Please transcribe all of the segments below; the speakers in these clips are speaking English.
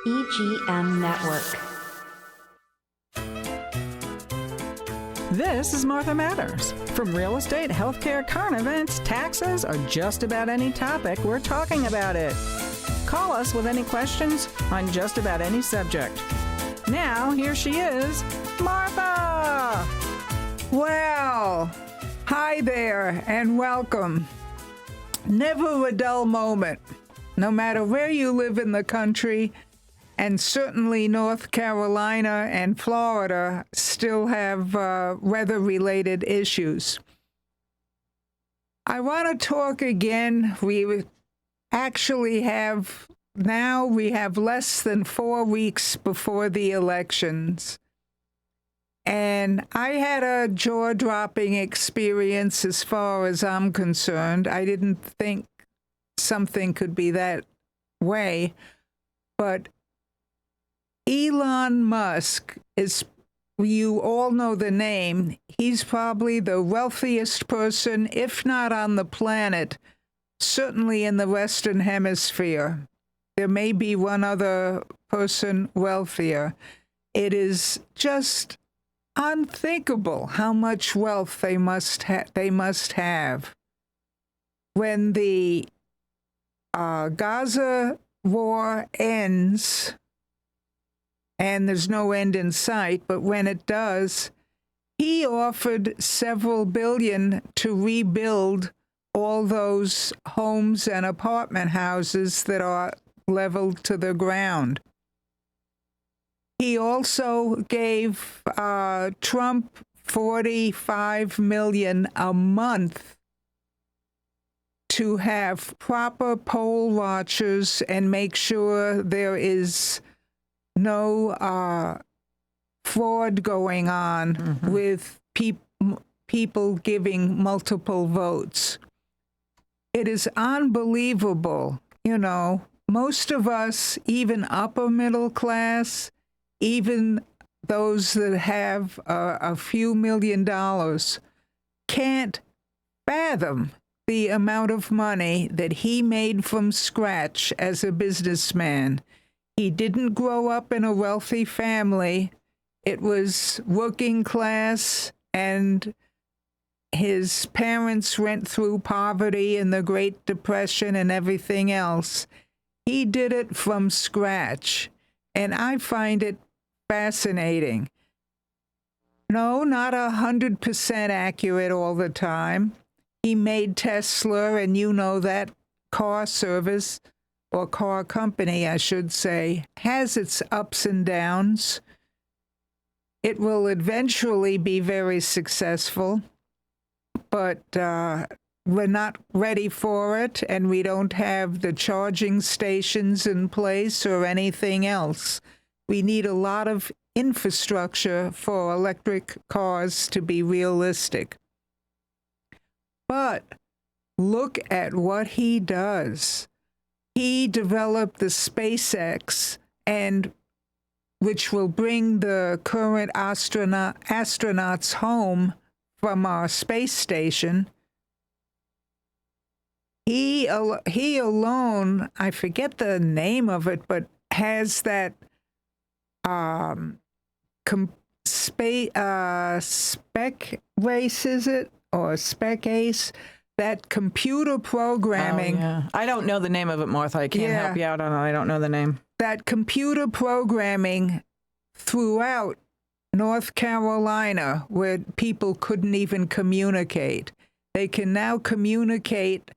EGM Network. This is Martha Matters. From real estate, healthcare, current events, taxes, or just about any topic, we're talking about it. Call us with any questions on just about any subject. Now, here she is, Martha! Well, hi there and welcome. Never a dull moment, no matter where you live in the country, and certainly North Carolina and Florida still have weather-related issues. I want to talk again. We have less than 4 weeks before the elections. And I had a jaw-dropping experience as far as I'm concerned. I didn't think something could be that way. But Elon Musk you all know the name. He's probably the wealthiest person, if not on the planet, certainly in the Western Hemisphere. There may be one other person wealthier. It is just unthinkable how much wealth they must have. When the Gaza war ends, and there's no end in sight, but when it does, he offered several billion to rebuild all those homes and apartment houses that are leveled to the ground. He also gave Trump $45 million a month to have proper poll watchers and make sure there is no fraud going on with people giving multiple votes. It is unbelievable. You know, most of us, even upper middle class, even those that have a few $1 million, can't fathom the amount of money that he made from scratch as a businessman. He didn't grow up in a wealthy family. It was working class, and his parents went through poverty and the Great Depression and everything else. He did it from scratch, and I find it fascinating. No, not 100% accurate all the time. He made Tesla, and you know that car service, or car company, I should say, has its ups and downs. It will eventually be very successful, but we're not ready for it, and we don't have the charging stations in place or anything else. We need a lot of infrastructure for electric cars to be realistic. But look at what he does. He developed the SpaceX, and which will bring the current astronauts home from our space station. He alone, I forget the name of it, but has that spec race, is it? Or spec ace? That computer programming. Oh, yeah. I don't know the name of it, Martha. I can't help you out on it. I don't know the name. That computer programming throughout North Carolina, where people couldn't even communicate. They can now communicate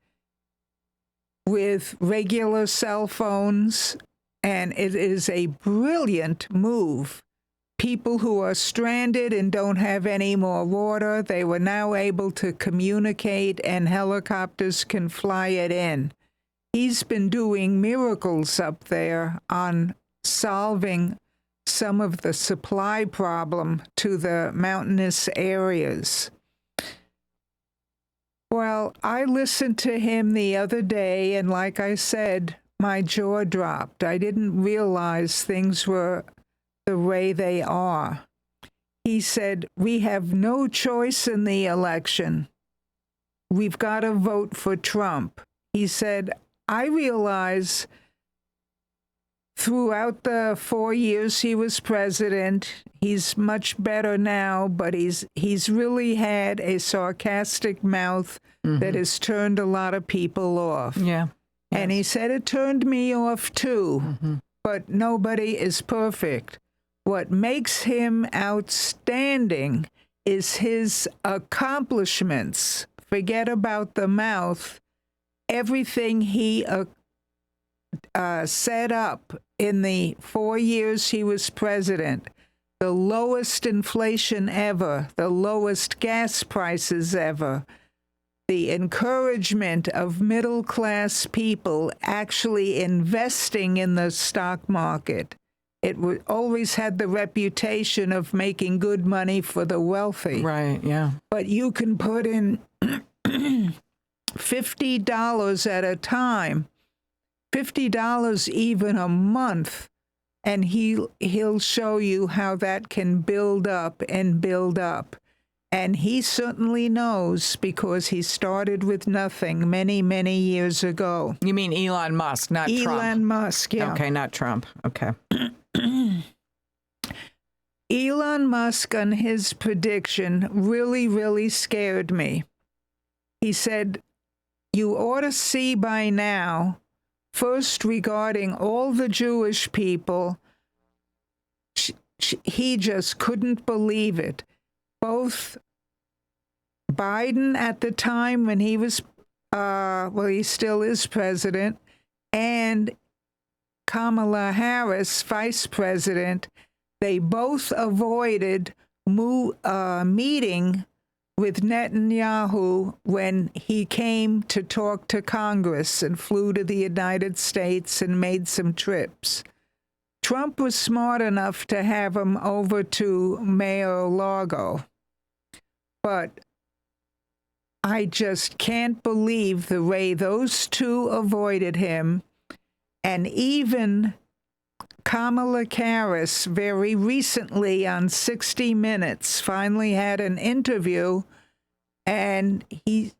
with regular cell phones, and it is a brilliant move. People who are stranded and don't have any more water, they were now able to communicate, and helicopters can fly it in. He's been doing miracles up there on solving some of the supply problem to the mountainous areas. Well, I listened to him the other day, and like I said, my jaw dropped. I didn't realize things were the way they are. He said, we have no choice in the election. We've got to vote for Trump. He said, I realize throughout the 4 years he was president, he's much better now, but he's really had a sarcastic mouth that has turned a lot of people off. Yeah. And he said it turned me off too, but nobody is perfect. What makes him outstanding is his accomplishments. Forget about the mouth. Everything he set up in the 4 years he was president, the lowest inflation ever, the lowest gas prices ever, the encouragement of middle-class people actually investing in the stock market. It always had the reputation of making good money for the wealthy. Right, yeah. But you can put in $50 at a time, $50 even a month, and he'll show you how that can build up and build up. And he certainly knows, because he started with nothing many, many years ago. You mean Elon Musk, not Trump? Elon Musk, yeah. Okay, not Trump. Okay. Elon Musk and his prediction really, really scared me. He said, you ought to see by now, first regarding all the Jewish people, he just couldn't believe it. Both Biden at the time when he was, he still is president, and Kamala Harris, vice president, they both avoided meeting with Netanyahu when he came to talk to Congress and flew to the United States and made some trips. Trump was smart enough to have him over to Mar-a-Lago. But I just can't believe the way those two avoided him. And even Kamala Harris very recently on 60 Minutes finally had an interview, and he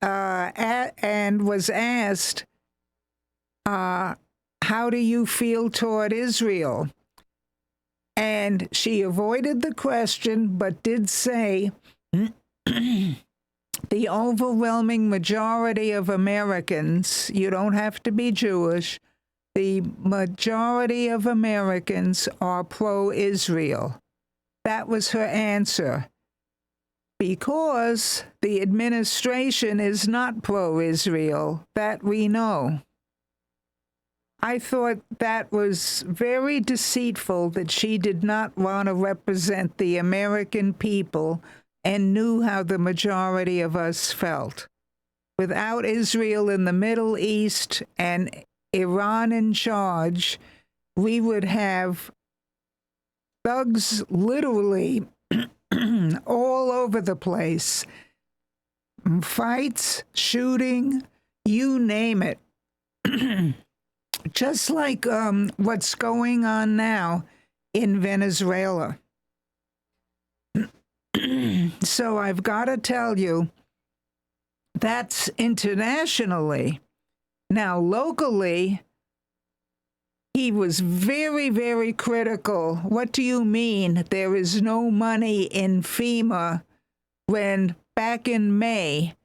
and was asked, how do you feel toward Israel? And she avoided the question, but did say the overwhelming majority of Americans, you don't have to be Jewish, the majority of Americans are pro-Israel. That was her answer. Because the administration is not pro-Israel, that we know. I thought that was very deceitful that she did not want to represent the American people and knew how the majority of us felt. Without Israel in the Middle East and Iran in charge, we would have thugs literally all over the place. Fights, shooting, you name it. Just like what's going on now in Venezuela. So I've got to tell you, that's internationally. Now, locally, he was very, very critical. What do you mean there is no money in FEMA when back in May,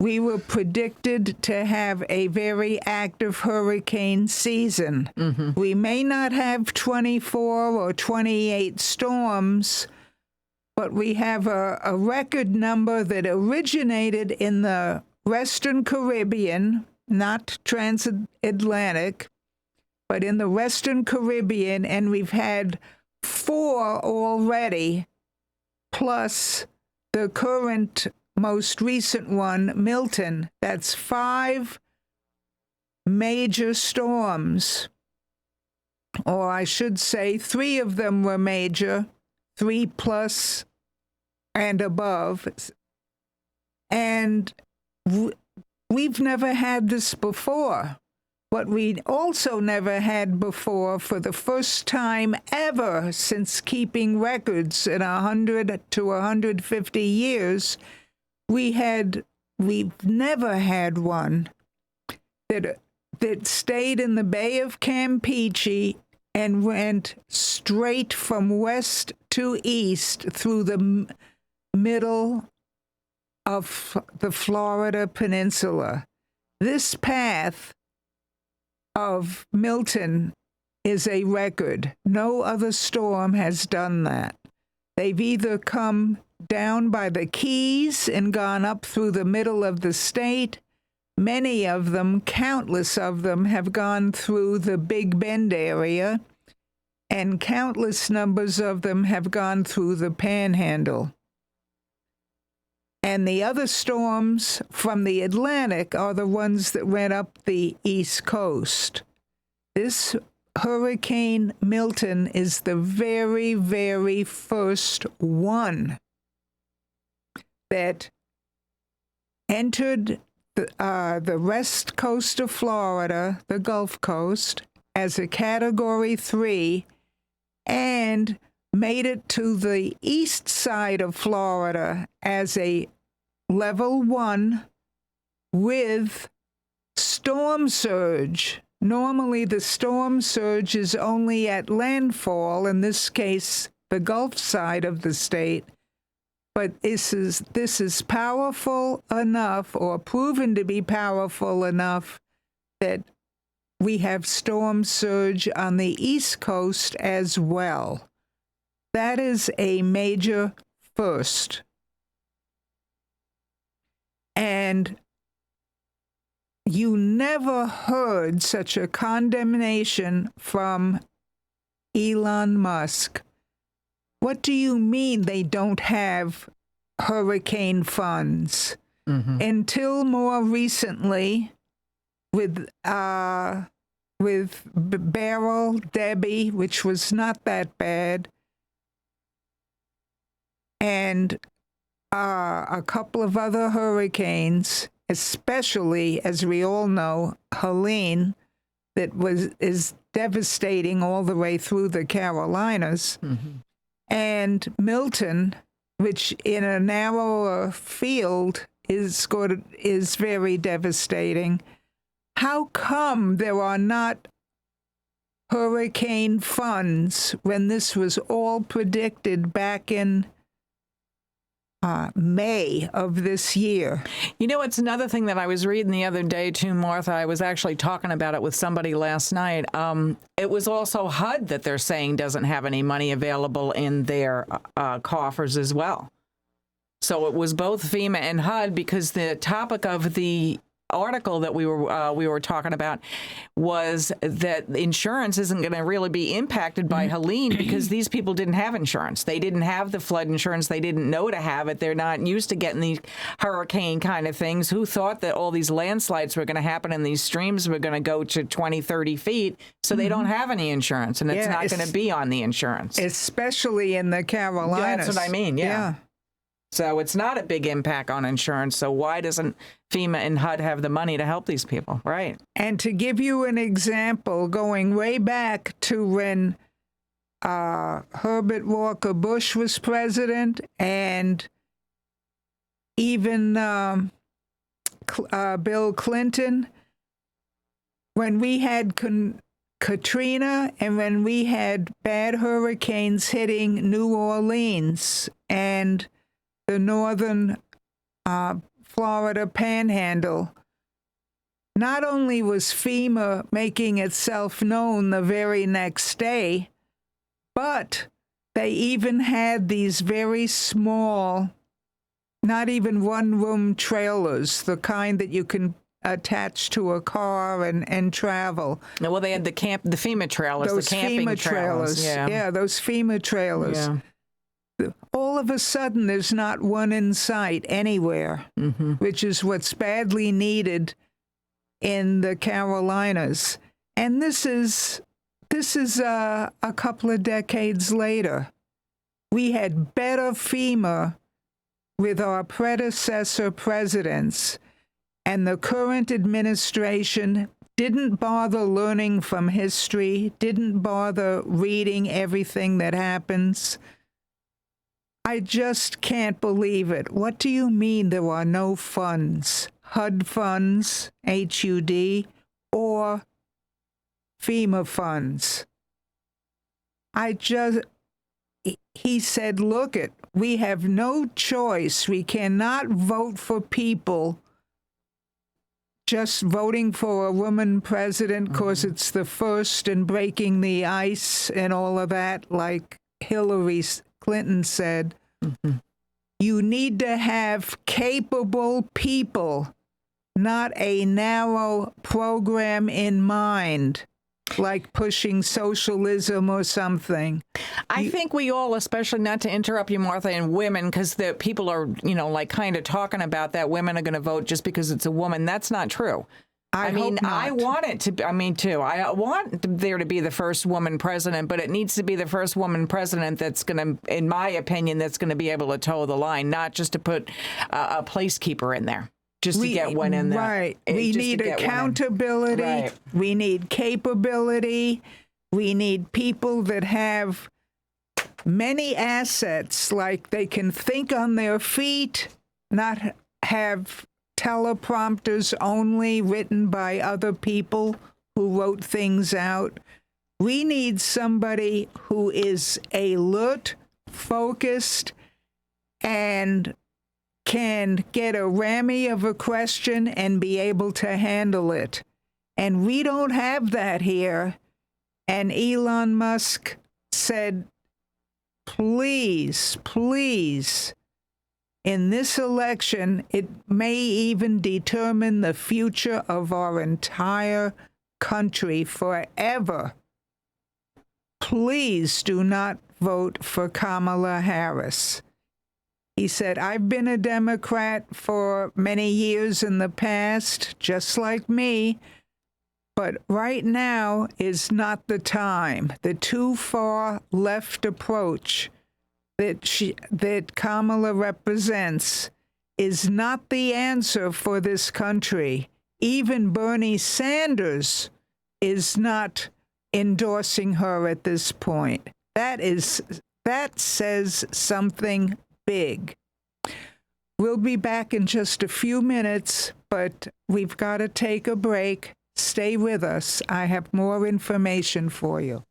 we were predicted to have a very active hurricane season. Mm-hmm. We may not have 24 or 28 storms, but we have a record number that originated in the Western Caribbean, not transatlantic, but in the Western Caribbean, and we've had 4 already, plus the current most recent one, Milton. That's 5 major storms. Or I should say 3 of them were major, 3 plus and above. And we've never had this before. What we also never had before, for the first time ever since keeping records in 100 to 150 years, we've never had one that that stayed in the Bay of Campeche and went straight from west to east through the middle of the Florida Peninsula. This path of Milton is a record. No other storm has done that. They've either come down by the Keys and gone up through the middle of the state. Many of them, countless of them, have gone through the Big Bend area, and countless numbers of them have gone through the Panhandle. And the other storms from the Atlantic are the ones that went up the East Coast. This Hurricane Milton is the very, very first one that entered the west coast of Florida, the Gulf Coast, as a Category 3 and made it to the east side of Florida as a Level 1 with storm surge. Normally, the storm surge is only at landfall, in this case, the Gulf side of the state. But this is powerful enough, or proven to be powerful enough, that we have storm surge on the East Coast as well. That is a major first. And you never heard such a condemnation from Elon Musk. What do you mean they don't have hurricane funds? Mm-hmm. Until more recently, with Beryl, Debbie, which was not that bad, and a couple of other hurricanes, especially, as we all know, Helene, that is devastating all the way through the Carolinas, mm-hmm. and Milton, which in a narrower field is very devastating. How come there are not hurricane funds when this was all predicted back in May of this year? You know, it's another thing that I was reading the other day too, Martha. I was actually talking about it with somebody last night. It was also HUD that they're saying doesn't have any money available in their coffers as well. So it was both FEMA and HUD, because the topic of the article that we were talking about was that insurance isn't going to really be impacted by Helene because these people didn't have insurance. They didn't have the flood insurance. They didn't know to have it. They're not used to getting these hurricane kind of things. Who thought that all these landslides were going to happen and these streams were going to go to 20, 30 feet? So they don't have any insurance, and it's not going to be on the insurance. Especially in the Carolinas. That's what I mean, yeah. So it's not a big impact on insurance. So why doesn't FEMA and HUD have the money to help these people? Right. And to give you an example, going way back to when Herbert Walker Bush was president, and even Bill Clinton, when we had Katrina and when we had bad hurricanes hitting New Orleans and the northern Florida Panhandle, not only was FEMA making itself known the very next day, but they even had these very small, not even one-room trailers, the kind that you can attach to a car and travel. Well, they had the FEMA trailers, those the camping FEMA trailers. Yeah, those FEMA trailers. Yeah. All of a sudden, there's not one in sight anywhere, which is what's badly needed in the Carolinas. And this is a couple of decades later. We had better FEMA with our predecessor presidents, and the current administration didn't bother learning from history, didn't bother reading everything that happens. I just can't believe it. What do you mean there are no funds? HUD funds, HUD, or more FEMA funds. He said, look it, we have no choice. We cannot vote for people just voting for a woman president because it's the first and breaking the ice and all of that, like Hillary Clinton said. You need to have capable people, not a narrow program in mind, like pushing socialism or something. I think we all, especially not to interrupt you, Martha, and women, because the people are, like kind of talking about that women are going to vote just because it's a woman. That's not true. I mean, hope not. I want it to be, too. I want there to be the first woman president, but it needs to be the first woman president that's going to, in my opinion, that's going to be able to toe the line, not just to put a placekeeper in there. Just to get one in there. Right. We need accountability. Right. We need capability. We need people that have many assets, like they can think on their feet, not have teleprompters only written by other people who wrote things out. We need somebody who is alert, focused, and can get a rammy of a question and be able to handle it. And we don't have that here. And Elon Musk said, please, please, in this election, it may even determine the future of our entire country forever. Please do not vote for Kamala Harris. He said, I've been a Democrat for many years in the past, just like me, but right now is not the time. The too far left approach that Kamala represents is not the answer for this country. Even Bernie Sanders is not endorsing her at this point. That says something big. We'll be back in just a few minutes, but we've got to take a break. Stay with us. I have more information for you.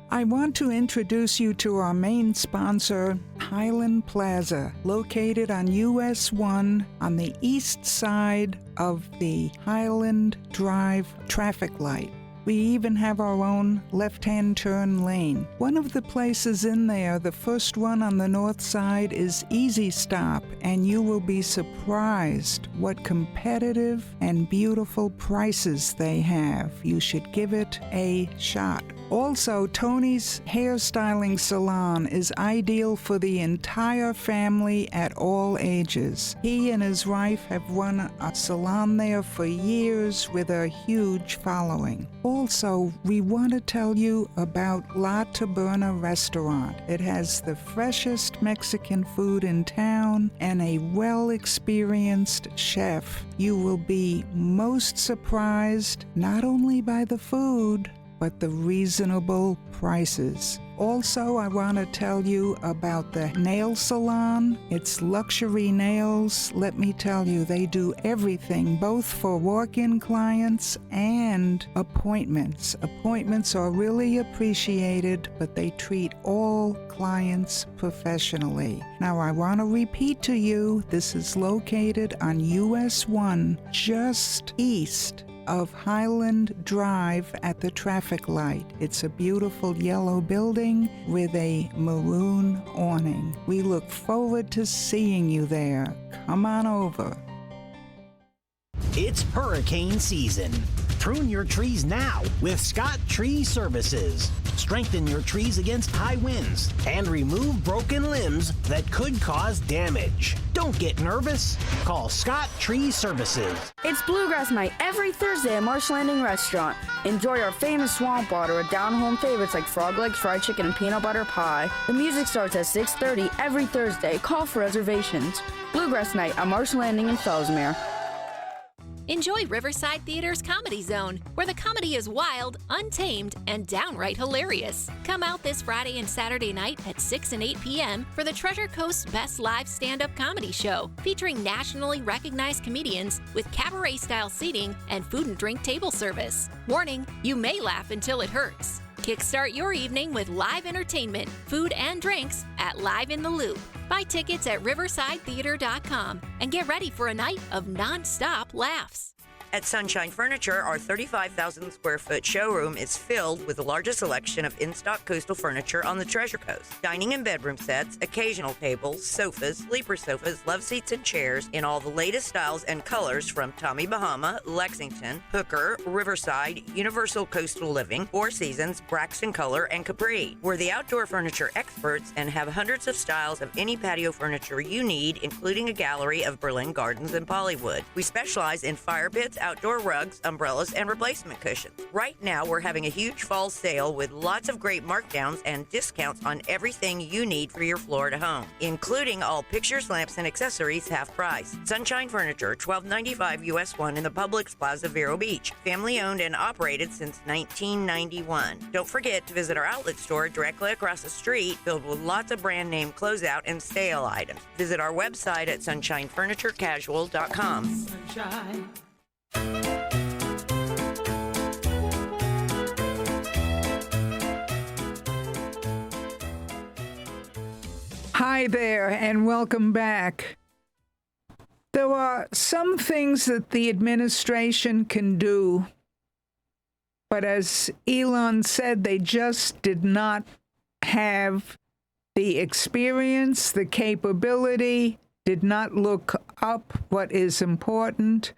I want to introduce you to our main sponsor, Highland Plaza, located on US 1 on the east side of the Highland Drive traffic light. We even have our own left-hand turn lane. One of the places in there, the first one on the north side, is Easy Stop, and you will be surprised what competitive and beautiful prices they have. You should give it a shot. Also, Tony's Hairstyling Salon is ideal for the entire family at all ages. He and his wife have run a salon there for years with a huge following. Also, we want to tell you about La Taberna Restaurant. It has the freshest Mexican food in town and a well-experienced chef. You will be most surprised not only by the food, but the reasonable prices. Also, I want to tell you about the nail salon. It's Luxury Nails. Let me tell you, they do everything, both for walk-in clients and appointments. Appointments are really appreciated, but they treat all clients professionally. Now, I want to repeat to you, this is located on US 1, just east of Highland Drive at the traffic light. It's a beautiful yellow building with a maroon awning. We look forward to seeing you there. Come on over. It's hurricane season. Prune your trees now with Scott Tree Services. Strengthen your trees against high winds and remove broken limbs that could cause damage. Don't get nervous. Call Scott Tree Services. It's Bluegrass Night every Thursday at Marsh Landing Restaurant. Enjoy our famous swamp water with down-home favorites like frog legs, fried chicken, and peanut butter pie. The music starts at 6:30 every Thursday. Call for reservations. Bluegrass Night at Marsh Landing in Fellsmere. Enjoy Riverside Theater's Comedy Zone, where the comedy is wild, untamed, and downright hilarious. Come out this Friday and Saturday night at 6 and 8 p.m. for the Treasure Coast's best live stand-up comedy show, featuring nationally recognized comedians with cabaret-style seating and food and drink table service. Warning, you may laugh until it hurts. Kickstart your evening with live entertainment, food, and drinks at Live in the Loop. Buy tickets at riversidetheater.com and get ready for a night of non-stop laughs. At Sunshine Furniture, our 35,000 square foot showroom is filled with the largest selection of in-stock coastal furniture on the Treasure Coast. Dining and bedroom sets, occasional tables, sofas, sleeper sofas, love seats, and chairs in all the latest styles and colors from Tommy Bahama, Lexington, Hooker, Riverside, Universal Coastal Living, Four Seasons, Braxton Color, and Capri. We're the outdoor furniture experts and have hundreds of styles of any patio furniture you need, including a gallery of Berlin Gardens and Polywood. We specialize in fire pits, outdoor rugs, umbrellas, and replacement cushions. Right now, we're having a huge fall sale with lots of great markdowns and discounts on everything you need for your Florida home, including all pictures, lamps, and accessories half price. Sunshine Furniture, 1295 US 1 in the Publix Plaza, Vero Beach. Family owned and operated since 1991. Don't forget to visit our outlet store directly across the street, filled with lots of brand name closeout and sale items. Visit our website at sunshinefurniturecasual.com. Sunshine. Hi there, and welcome back. There are some things that the administration can do, but as Elon said, they just did not have the experience, the capability, did not look up what is important.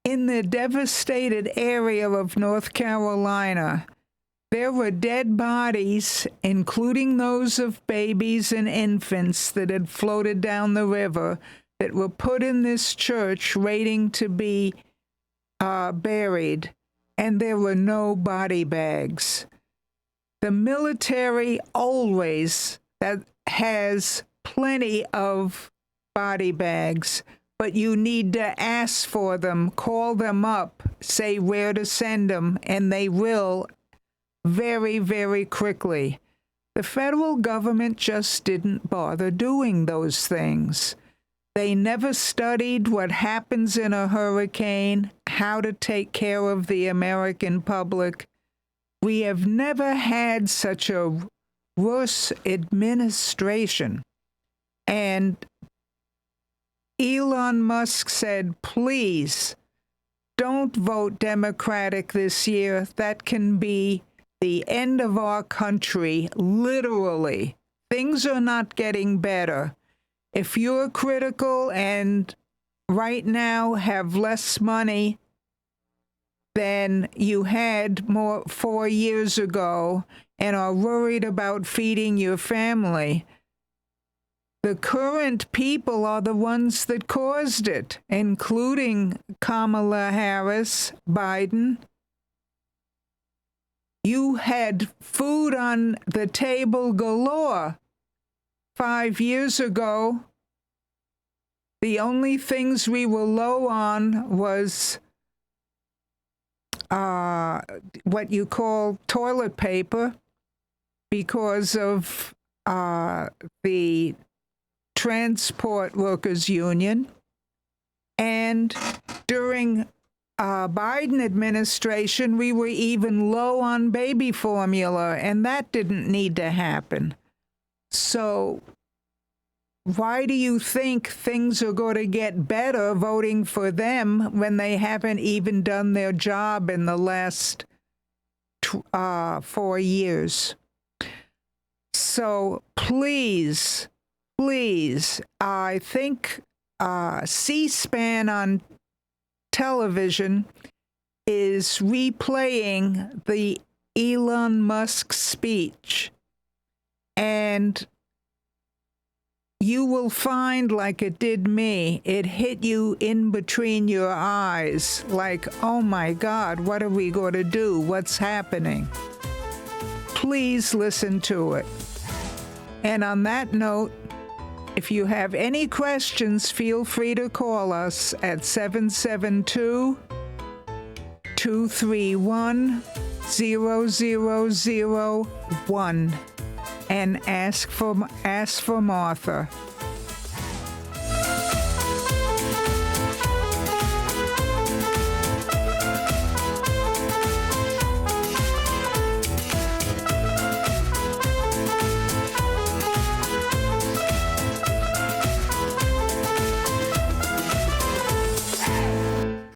In the devastated area of North Carolina, there were dead bodies, including those of babies and infants that had floated down the river, that were put in this church waiting to be buried, and there were no body bags. The military always has plenty of body bags, but you need to ask for them, call them up, say where to send them, and they will very, very quickly. The federal government just didn't bother doing those things. They never studied what happens in a hurricane, how to take care of the American public. We have never had such a worse administration. And Elon Musk said, please, don't vote Democratic this year. That can be the end of our country, literally. Things are not getting better. If you're critical and right now have less money than you had 4 years ago and are worried about feeding your family, the current people are the ones that caused it, including Kamala Harris, Biden. You had food on the table galore 5 years ago. The only things we were low on was what you call toilet paper because of the Transport Workers Union. And during Biden administration, we were even low on baby formula, and that didn't need to happen. So why do you think things are going to get better voting for them when they haven't even done their job in the last 4 years? So please, I think C-SPAN on television is replaying the Elon Musk speech, and you will find, like it did me, it hit you in between your eyes, like, oh my God, what are we going to do? What's happening? Please listen to it. And on that note, If you have any questions, feel free to call us at 772-231-0001 and ask for Martha.